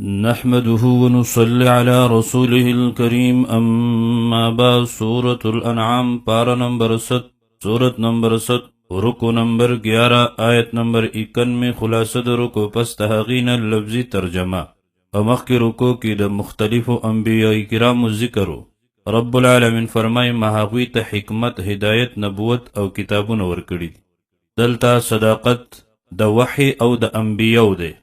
نحمده ونصلي على رسوله الكريم اما بعد سورة الانعام پارا نمبر 7 سورت نمبر 7 رکو نمبر 11 آیت نمبر 51 میں خلاصہ د رکو پس تحقین لفظی ترجمہ امخ کی رکو کی د مختلف انبیاء کرام ذکرو رب العالمین فرمائی مهاوی ته حکمت ہدایت نبوت او کتابون ورکڑی دلتا صداقت د وحی او د انبیاء دے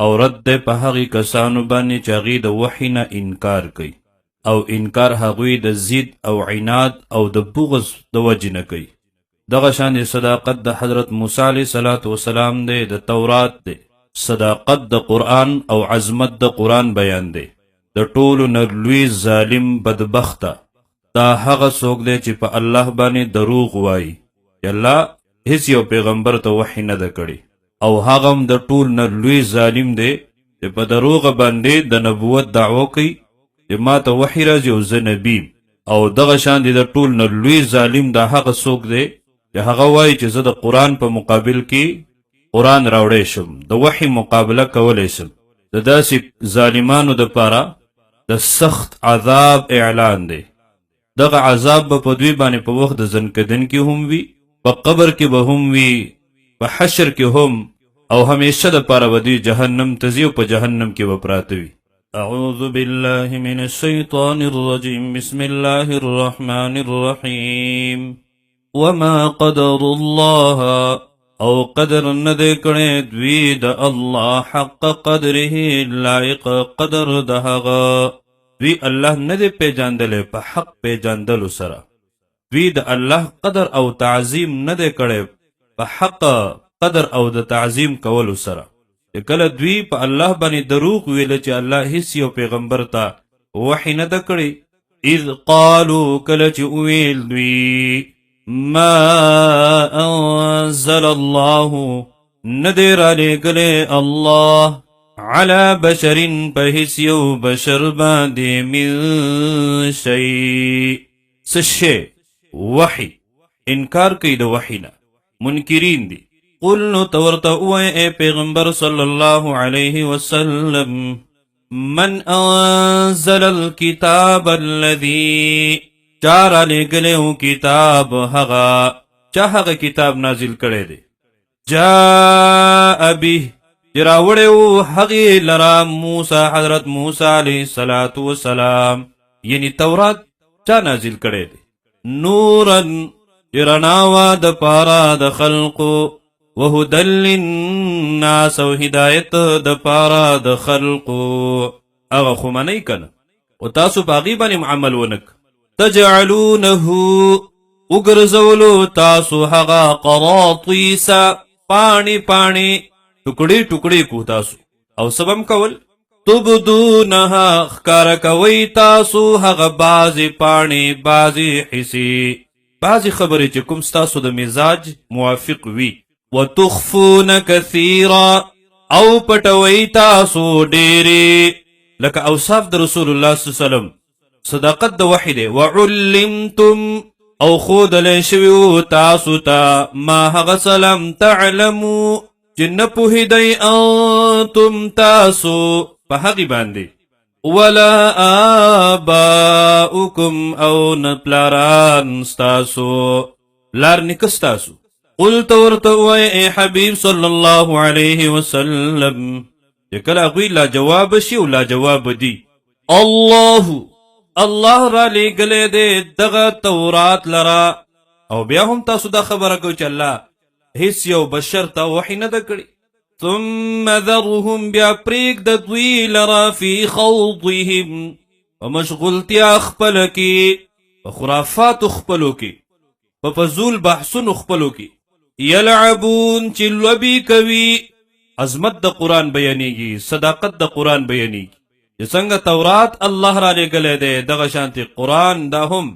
او رد ده په هغې کسانو باندې چې هغوی د وحی نه انکار کوي او انکار هغوی د ضد او عناد او د بغض د وجې نه کوي. دغه شان صداقت د حضرت موسی علیه السلام دی، د تورات دی، صداقت د قرآن او عظمت د قرآن بیان دی. د ټولو نه لوی ظالم بدبخته دا هغه څوک دی چې په الله باندې دروغ وایي چې الله هیڅ یو پیغمبر ته وحی نه ده کړی، او هغم د ټول نه لوی ظالم دی چې په دروغ باندې د نبوت دعوه کوي چې ما ته وحی راځي او زه نبی. او دغه شان دی د ټول نه لوی ظالم دا هغه څوک دی چې هغه وایي چې زه د قرآن په مقابل کې قرآن راوړی شم، د وحی مقابله کولی شم. د داسې ظالمانو دپاره د سخت عذاب اعلان دی. دغه عذاب به په دوی باندې په وخت د ځنکدن کې هم وي، په قبر کې به هم وي، په حشر کې هم، او همیشه د پاره ودی جهنم تزي او په جهنم کې وپراته وي. اعوذ بالله من الشیطان الرجیم بسم الله الرحمن الرحیم. وما قدر الله او قدر ندے کړي دوی د الله حق قدره لایق قدر دهغه دوی الله ندے پیجاندلې په حق پیجاندلو سره. دوی د الله قدر او تعظیم ندے کړي په حق قدر او د تعظیم کولو سره. کله دوی په الله باندې دروغ ویل چې الله هیڅ یو پیغمبر ته وحی نه ده کړی. اذ قالوا کله چې ویل دوی ما انزل الله ندی را لېږلی الله على بشر په هیڅ یو بشر باندې من شیء څه شی وحی انکار کوي د وحی نه، منکرین دی. قل نو تورته اوئے اے پیغمبر صلی اللہ علیہ وسلم من انزل الكتاب الذي چارا لے گلیو کتاب حغا چاہغ کتاب نازل کرے دے جاء به جراوڑیو حغی لرا موسیٰ حضرت موسیٰ علیہ السلام یعنی تورات چا نازل کرے دے نورن جرناوا د پارا د خلقو وهدى للناس او هدایت د پارا د خلقو. اغا خو منی کنه او تاسو باغی باندې عمل ونک. تجعلونه اگرزولو تاسو حغا قراطیسا پانی پانی ٹکڑی ٹکڑی کو تاسو او سبم کول تبدونها خکار کوي تاسو حغا بازی پانی بازی حسی بازی خبری چې کوم ستاسو د مزاج موافق وی. وتخفون كثيرا او پټوي تاسو ډېرې لکه اوصاف د رسول الله صلی الله علیه وسلم. صداقت د وحی دی. وعلمتم او ښودلی شوي تاسو ته ما هغه سلام تعلمو چې نه پوهېدئ انتم تاسو په هغې باندې ولا آباؤکم او نه پلاران ستاسو لار نیکه ستاسو. قلت ورتوائے اے حبیب صلی اللہ علیہ وسلم یکل اغوی لا جواب شی و لا جواب دی اللہ را لے گلے دے دغا تورات لرا او بیا هم تاسو دا خبر کو چې الله هیڅ یو بشر تا وحی نه ده کړی. ثم ذرهم بیا پریک د دوی لرا فی خوضهم و مشغولتیا خپلو کی و خرافات خپلو کی و فضول بحثون خپلو کی یلعبون چی لوبی کوي. عظمت د قرآن بیانیگی، صداقت د قرآن بیانیگی. جسنگ تورات اللہ را لے گلے دے دغه شانتی قرآن دا هم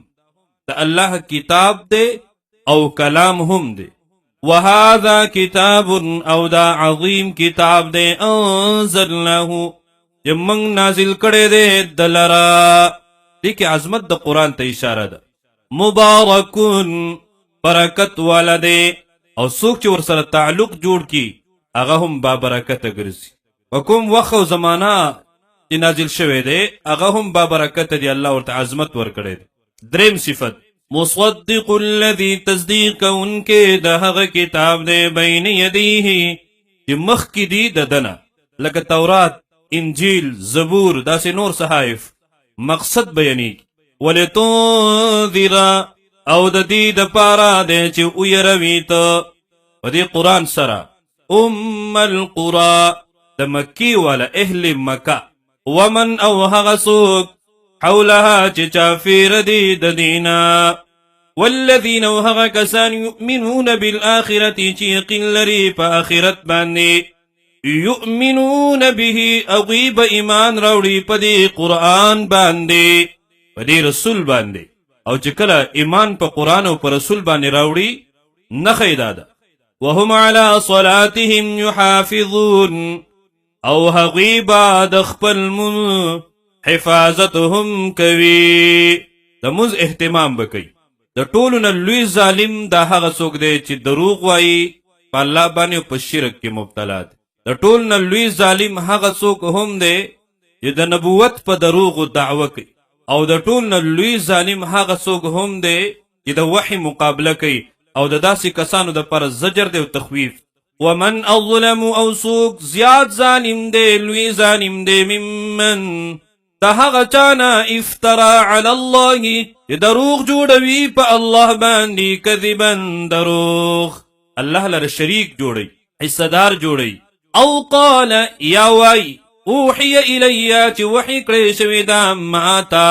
دا اللہ کتاب دے او کلام هم دے. وهذا کتاب او دا عظیم کتاب دے انزلناه جمنگ نازل کڑے دے دلرا. دیکھ عظمت دا قرآن تا اشارہ دا. مبارکن برکت والا دے او څوک چې ورسره تعلق جوړ کی هغه هم با برکت ګرځي. په کوم وخت او زمانہ چې نازل شوی دی هغه هم با برکت دی، الله ورته عظمت ورکړی دی. دریم صفت مصدق الذي تصدیق کوونکې د هغه کتاب دی بین یدیه چې مخکې دی د دنه، لکه تورات، انجیل، زبور، داسې نور صحائف. مقصد بیانیږي ولتنذر او د دې دپاره دی چې ویروي ته په دې قرآن سره القرى د مکی والا اهل مکه، ومن او هغه څوک حولها چې چافیر دی د دینا، والذین او هغه کسان یؤمنون بالآخرة چې یقین لري په آخرت باندې، یؤمنون به اغیب ایمان راوړي په دې قرآن باندې، په دې رسول باندې. او چې کله ایمان په قرآن او په رسول باندې راوړي نښه دا ده وهم على صلاتهم يحافظون او هغوی با د خپل مونځ حفاظتهم کوي، د مونځ اهتمام به کوي. د ټولو نه لوی ظالم دا هغه څوک دی چې دروغ وایي په الله باندې او په شرک کې مبتلا دی. د ټولو نه لوی ظالم هغه څوک هم دی چې د نبوت په دروغو دعوه کوي، او د ټولو نه لوی ظالم هغه څوک هم دی چې د وحی مقابله کوي، او د داسې کسانو د پر زجر دی او تخویف. ومن اظلم او څوک زیات ظالم دی، لوی ظالم دی، ممن د هغه چانا افترا علی الله چې دروغ جوړوي په الله باندې، کذبا دروغ، الله لره شریک جوړي، حصدار جوړي. او قال یا وای اوحی الیا چې وحی کړی شوی دا ماتا،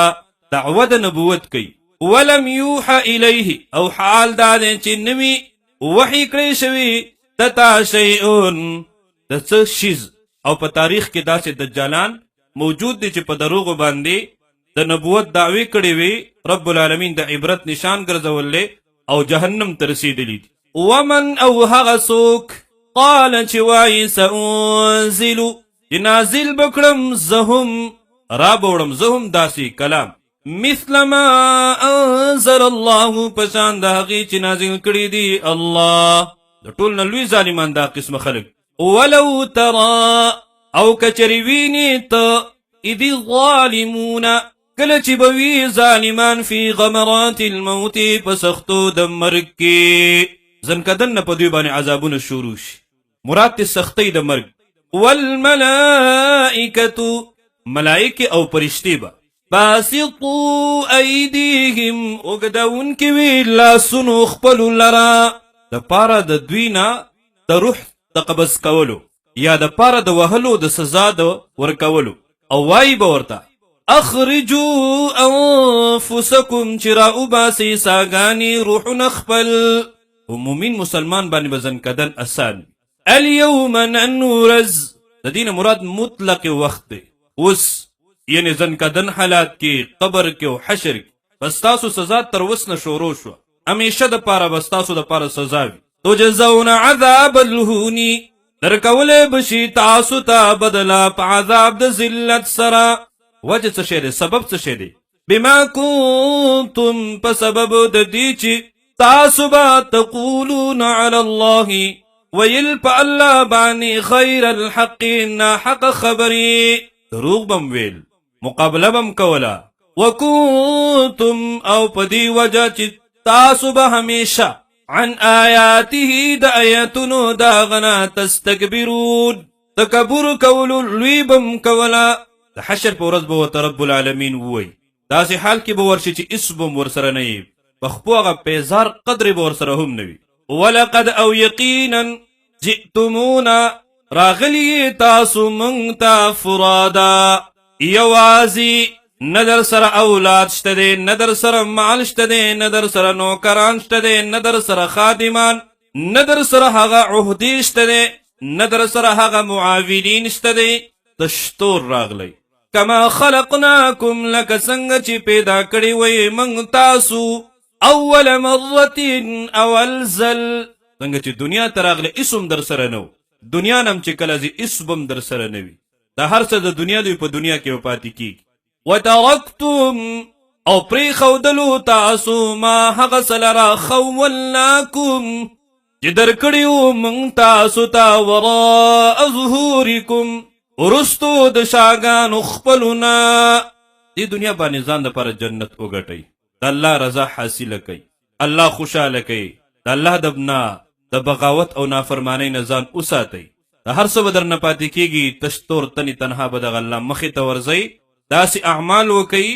دعوه د نبوت کوي. ولم یوحى الیه او حال دا دی چې نوی وحی کړی شوی تتا شیئون د څه شیز. او په تاریخ کې داسې دجالان موجود دي چې په دروغو باندې د نبوت دعوی کړی وي، رب العالمین د عبرت نشان ګرځولې او جهنم ته رسیدلی دي. ومن او هغه څوک قال چې وایي سأنزل چې نازل بکړم زهم را بوړم زهم داسې کلام مثل ما انزل الله پشان د هغې چې نازل کړي دي الله. د ټول نه لوی ظالمان دا قسم خلق. ولو ترى او کچری ویني ته اذ الظالمون کله چې به وي ظالمان فی غمرات الموت په سختو د مرګ کې، زنکدن نه په دوی باندې عذابونه شروع شي، مراد ته سختۍ د مرګ. والملائکة ملائکه او پرشتي به باسطوا ایدیهم اوږدون کې وي لاسونو خپلو لره د پاره د دوی نه د روح د قبض کولو یا د پاره د وهلو د سزا د ورکولو. او وایي به ورته اخرجوا انفسکم چې را وباسئ ساګانې روحونه خپل. مومن مسلمان باندې به زنکدن اسان. اليوم ننورز د دې نه مراد مطلق وخت دی، اوس یعنی زنکدن حالات کې قبر کې او حشر کې بس تاسو سزا تر اوس نه شروع شوه، همیشه د پاره بس تاسو د پاره سزا وي. تجزون عذاب الهونی درکولی بشي تاسو ته بدله په عذاب د ذلت سره. وجه څه شی دی؟ سبب څه شی دی؟ بما کنتم په سبب د دې چې تاسو به تقولون علی الله ویل په الله باندې خیر الحق ناحق خبرې، دروغ بم ویل، مقابله بم کوله. وکنتم او په دې وجه چې تاسو به همیشه عن آیاته د آیاتونو دا غنا تستکبرون تکبر کولو لوی بم کوله. د حشر په ورځ به ورته رب العالمین ووایي داسې حال کې به ورشي چې اس بم ورسره نه وي، په خپو هغه پیزار قدرې به ورسره هم نه وي. ولقد او یقینا جئتمونا راغلی تاسو مونږ ته فرادا یوازې، نه در سره اولاد شته دی، نه در سره مال شته دی، نه در سره نوکران شته دی، نه در سره خادمان، نه در سره هغه عهدې شته دی، نه در سره هغه معاونین شته دی، تشتور راغلی. کما خلقناکم لکه څنګه چې پیدا کړی وی موږ تاسو اول مرة اول ځل، څنګه چې دنیا ته راغلی اسم در سره نو، دنیا نم چې کله ځي اسم در سره نه وي، دا هر څه د دنیا دوی په دنیا کې پاتې کیږي. وترکتم او پریښودلو تاسو ما هغه څه لره خولناکم چې درکړي وو موږ تاسو ته وراء ظهورکم ورستو د شاګانو خپلونه دې دنیا باندې ځان دپاره جنت وګټئ، د الله رضا حاصله کئ، الله خوشحاله کئ، د الله د بغاوت او نافرمانۍ نه ځان وساتئ. د هر څه به درنه پاتې کېږي، تش تور تنې تنها به دغه الله مخې ته ورځئ. داسې اعمال وکئ،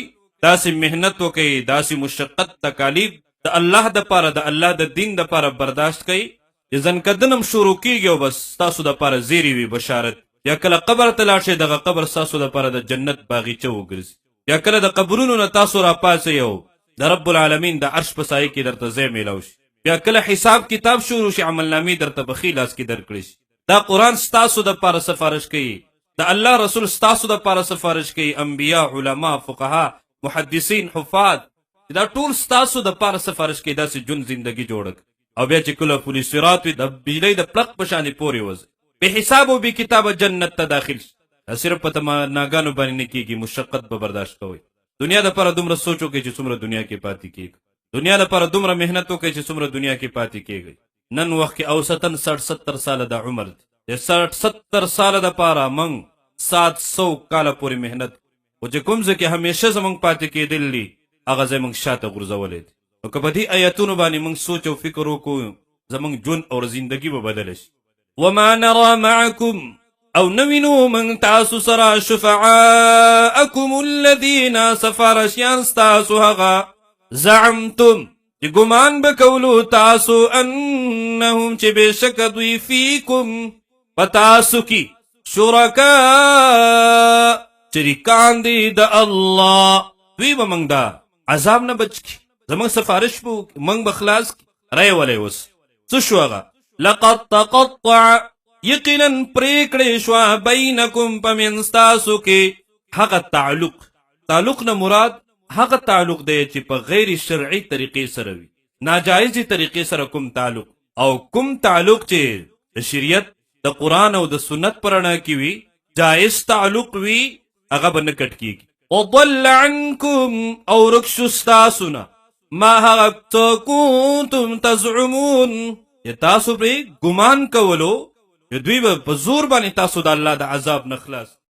داسې محنت وکئ، داسې مشقت تکالیف د الله دپاره د الله د دین دپاره برداشت کئ چې ځنکدنم شروع کېږي او بس ستاسو دپاره زیری وي بشارت. یا کله قبر ته لاړ شئ، دغه قبر ستاسو دپاره د جنت باغیچه وګرځي. یا کله د قبرونو نه تاسو راپاڅئ او د رب العالمین د عرش په سایه کې درته ځای میلاو شي. بیا کله حساب کتاب شروع شي، عملنامې درته په ښي لاس کې درکړی شي. دا قرآن ستاسو دپاره سفارش کوي، د الله رسول ستاسو دپاره سفارش کوي، انبیا، علما، فقها، محدثین، حفاظ، دا ټول ستاسو دپاره سفارش کوي داسې ژوند زندگی جوړه. او بیا چې کله پل صراط وي، د بجلۍ د پلق په شانې پورې وځي، بې حساب او بې کتابه جنت ته داخل شي. دا صرف په تمناګانو باندې نه کېږي، مشقت به برداشت کوئ. دنیا دپاره دومره سوچ وکئ چې څومره دنیا کې پاتې کېږي. دنیا دپاره دومره محنت وکئ چې څومره دنیا کې پاتې کېږئ. نن وخت کې اوسطن 60-70 ساله د عمر دی. د 60-70 ساله دپاره موږ 700 کاله پورې محنت، خو چې کوم ځای کې همیشه زموږ پاتې کېدل دي، هغه ځای موږ شاته غورځولی دی. نو که په دې ایتونو باندې موږ سوچ او فکر وکړو، زموږ ژوند او زندگی به بدله شي. وما نرى معكم او نوینو من تاسو سره شفعاءکم الذین سفارشیان ستاسو هغه زعمتم چې ګمان به کولو تاسو انهم چې بېشک دوی فیکم په تاسو کې شرکاء شریکان دي د الله. دوی به موږ دا عذاب نه بچ کړي، زموږ سفارش به موږ به خلاص کړي. رای ولی اوس څه شو هغه؟ لقد تقطع یقینا پریکړې شوه بینکم په منځ تاسو کې هغه تعلق نه مراد هغه تعلق دی چې په غیر شرعي طریقې سره وي، ناجایزي طریقې سره کوم تعلق، او کوم تعلق چې د شریعت د قرآن او د سنت پر رڼا کې وي، جایز تعلق وي، هغه به نه کټ کېږي. وضل عنکم او ورک شو ستاسو نه ما هغه څه کنتم تزعمون چې تاسو پرې ګمان کولو چې دوی به په زور باندې تاسو د الله د عذاب نه خلاص